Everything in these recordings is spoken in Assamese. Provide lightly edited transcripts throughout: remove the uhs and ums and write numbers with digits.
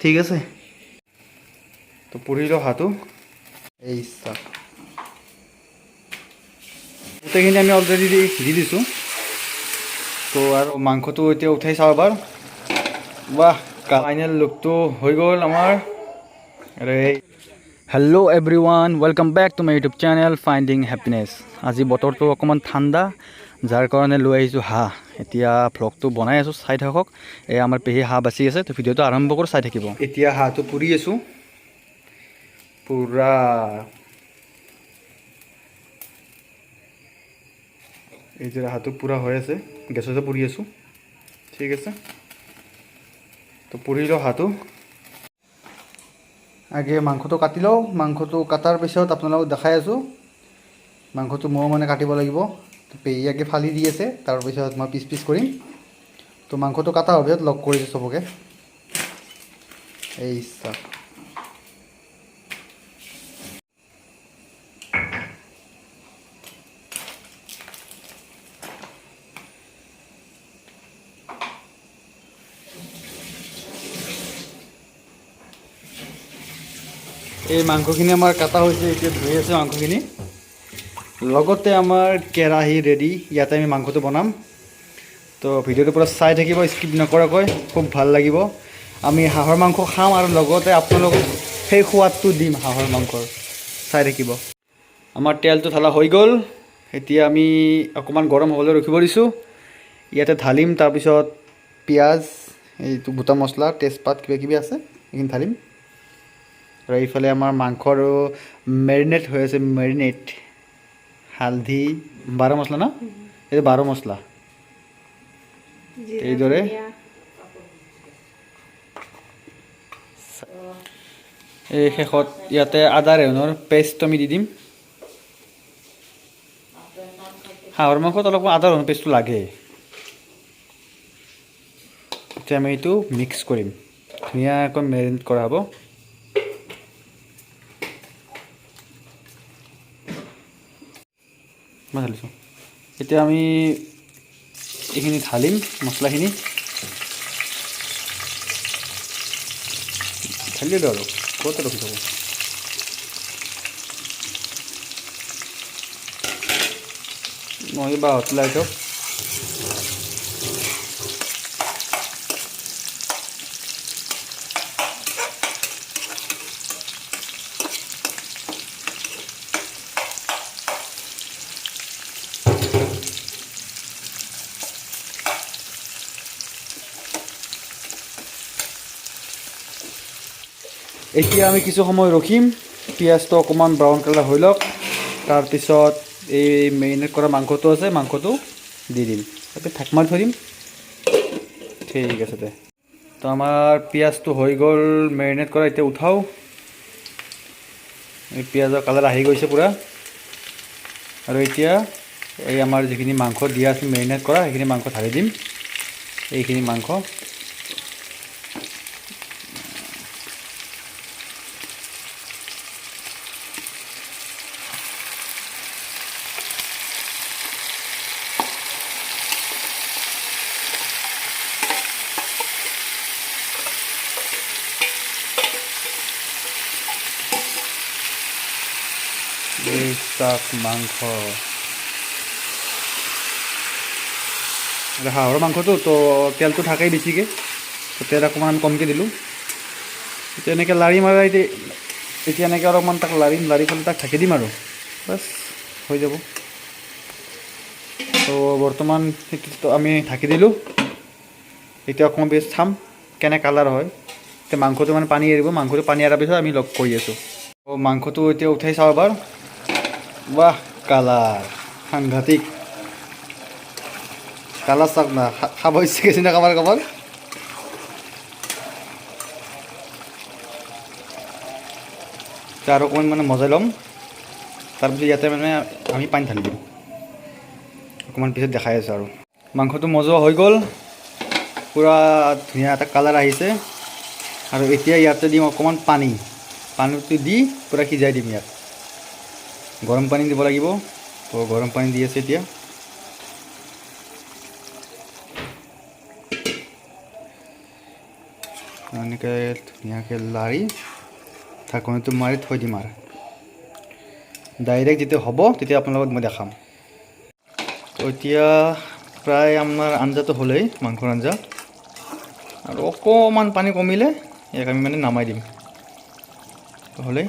ঠিক আছে। তো পুৰি লওঁ হাঁহটো। এই চাওক গোটেইখিনি আমি অলৰেডি দি দিছোঁ। তো আৰু মাংসটো এতিয়া উঠাই চাওঁ এবাৰ। বাহ, ফাইনেল লুকটো হৈ গ'ল আমাৰ। Hello' everyone, welcome back to my YouTube channel finding happiness. আজি বতৰটো অকণমান ঠাণ্ডা, যাৰ কাৰণে লৈ আহিছোঁ হাঁহ। এতিয়া ভ্লগটো বনাই আছোঁ, চাই থাকক। এই আমাৰ পেহী হাঁহ বাচি আছে, তো ভিডিঅ'টো আৰম্ভ কৰি চাই থাকিব। এতিয়া হাঁহটো পুৰি আছোঁ পূৰা। এই যে হাঁহটো পূৰা হৈ আছে, গেছতে পুৰি আছোঁ। ঠিক আছে, তো পুৰি লওঁ হাঁহটো। আগে মাংসটো কাটি লওঁ। মাংসটো কটাৰ পিছত আপোনালোকক দেখাই আছোঁ। মাংসটো মই মানে কাটিব লাগিব। পেহীয়ে আগে ফালি দি আছে, তাৰপিছত মই পিচ পিচ কৰিম। তো মাংসটো কটা হোৱাৰ পিছত লগ কৰিছোঁ চবকে। এই চাওক, এই মাংসখিনি আমাৰ কাটা হৈছে, এতিয়া ধুই আছে মাংসখিনি। লগতে আমাৰ কেৰাহী ৰেডি, ইয়াতে আমি মাংসটো বনাম। তো ভিডিঅ'টো পূৰা চাই থাকিব, স্কিপ নকৰাকৈ, খুব ভাল লাগিব। আমি হাঁহৰ মাংস খাম আৰু লগতে আপোনালোকক সেই সোৱাদটো দিম হাঁহৰ মাংসৰ। চাই থাকিব। আমাৰ তেলটো ঢালা হৈ গ'ল। এতিয়া আমি অকণমান গৰম হ'বলৈ ৰখিব দিছোঁ। ইয়াতে ঢালিম, তাৰপিছত পিঁয়াজ, এইটো গোটা মছলা, তেজপাত, কিবাকিবি আছে, এইখিনি ঢালিম। আৰু এইফালে আমাৰ মাংস আৰু মেৰিনেট হৈ আছে, মেৰিনেট। হালধি, বাৰ মছলা ন, এইটো 12 মছলা। এইদৰে এই শেষত ইয়াতে আদা ৰহুনৰ পেষ্ট আমি দি দিম। হাঁহৰ মাংসত অলপমান আদা ৰহুন পেষ্টটো লাগে। এতিয়া আমি এইটো মিক্স কৰিম, ধুনীয়াকৈ মেৰিনেট কৰা হ'ব। মই ঢালিছোঁ। এতিয়া আমি এইখিনি ঢালিম, মছলাখিনি ঢালি দিওঁ আৰু ক'তে ৰখি থাকোঁ। মই বাহঁত ওলাই যাওক। এতিয়া আমি কিছু সময় ৰখিম, পিঁয়াজটো অকণমান ব্ৰাউন কালাৰ হৈ লওক। তাৰপিছত এই মেৰিনেট কৰা মাংসটো আছে, মাংসটো দি দিম। তাতে ঢাক মাৰি থৈ দিম। ঠিক আছে দে। তো আমাৰ পিঁয়াজটো হৈ গ'ল মেৰিনেট কৰা, এতিয়া উঠাওঁ। এই পিঁয়াজৰ কালাৰ আহি গৈছে পূৰা। আৰু এতিয়া এই আমাৰ যিখিনি মাংস দিয়া আছিল মেৰিনেট কৰা, সেইখিনি মাংস ঢালি দিম। এইখিনি মাংস চাক মাংস, হাঁহৰ মাংসটো তো তেলটো থাকেই বেছিকৈ, তো তেল অকণমান কমকৈ দিলোঁ। এতিয়া এনেকৈ লাৰি মাৰি এতিয়া এনেকৈ অলপমান তাক লাৰিম, লাৰি পেলাই তাক ঢাকি দিম আৰু বাছ হৈ যাব। তো বৰ্তমান সেইটো আমি ঢাকি দিলোঁ। এতিয়া অকণমান বেছ চাম কেনে কালাৰ হয়। এতিয়া মাংসটো মানে পানী এৰিব, মাংসটো পানী এৰাৰ পিছত আমি লগ কৰি আছোঁ। তো মাংসটো এতিয়া উঠাই চাওঁ এবাৰ। বাহ, কালাৰ সাংঘাতিক কালাৰ চাওক না, খাব ইচ্ছা গৈছে না কাবাৰ কাবাৰ। আৰু অকণমান মানে মজাই ল'ম, তাৰপিছত ইয়াতে মানে আমি পানী ঢালি দিম। অকণমান পিছত দেখাই আছোঁ। আৰু মাংসটো মজোৱা হৈ গ'ল, পূৰা ধুনীয়া এটা কালাৰ আহিছে। আৰু এতিয়া ইয়াতে দিম অকণমান পানী, পানীটো দি পূৰা সিজাই দিম। ইয়াত গৰম পানী দিব লাগিব, তো গৰম পানী দি আছে এতিয়া। এনেকৈ ধুনীয়াকৈ লাৰি ঢাকনিটো মাৰি থৈ দিম আৰু ডাইৰেক্ট যেতিয়া হ'ব তেতিয়া আপোনাৰ লগত মই দেখাম। তো এতিয়া প্ৰায় আমাৰ আঞ্জাটো হ'লেই, মাংসৰ আঞ্জা, আৰু অকণমান পানী কমিলে ইয়াক আমি মানে নামাই দিম। হ'লেই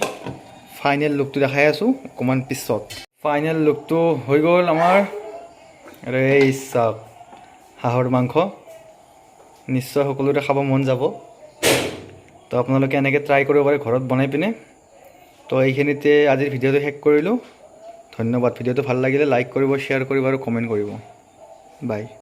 ফাইনেল লুকটো দেখাই আছোঁ অকণমান পিছত। ফাইনেল লুকটো হৈ গ'ল আমাৰ। আৰু এই চাওক হাঁহৰ মাংস, নিশ্চয় সকলোৰে খাব মন যাব। তো আপোনালোকে এনেকৈ ট্ৰাই কৰিব পাৰে ঘৰত বনাই পিনে। তো এইখিনিতে আজিৰ ভিডিঅ'টো শেষ কৰিলোঁ। ধন্যবাদ। ভিডিঅ'টো ভাল লাগিলে লাইক কৰিব, শ্বেয়াৰ কৰিব আৰু কমেণ্ট কৰিব। বাই।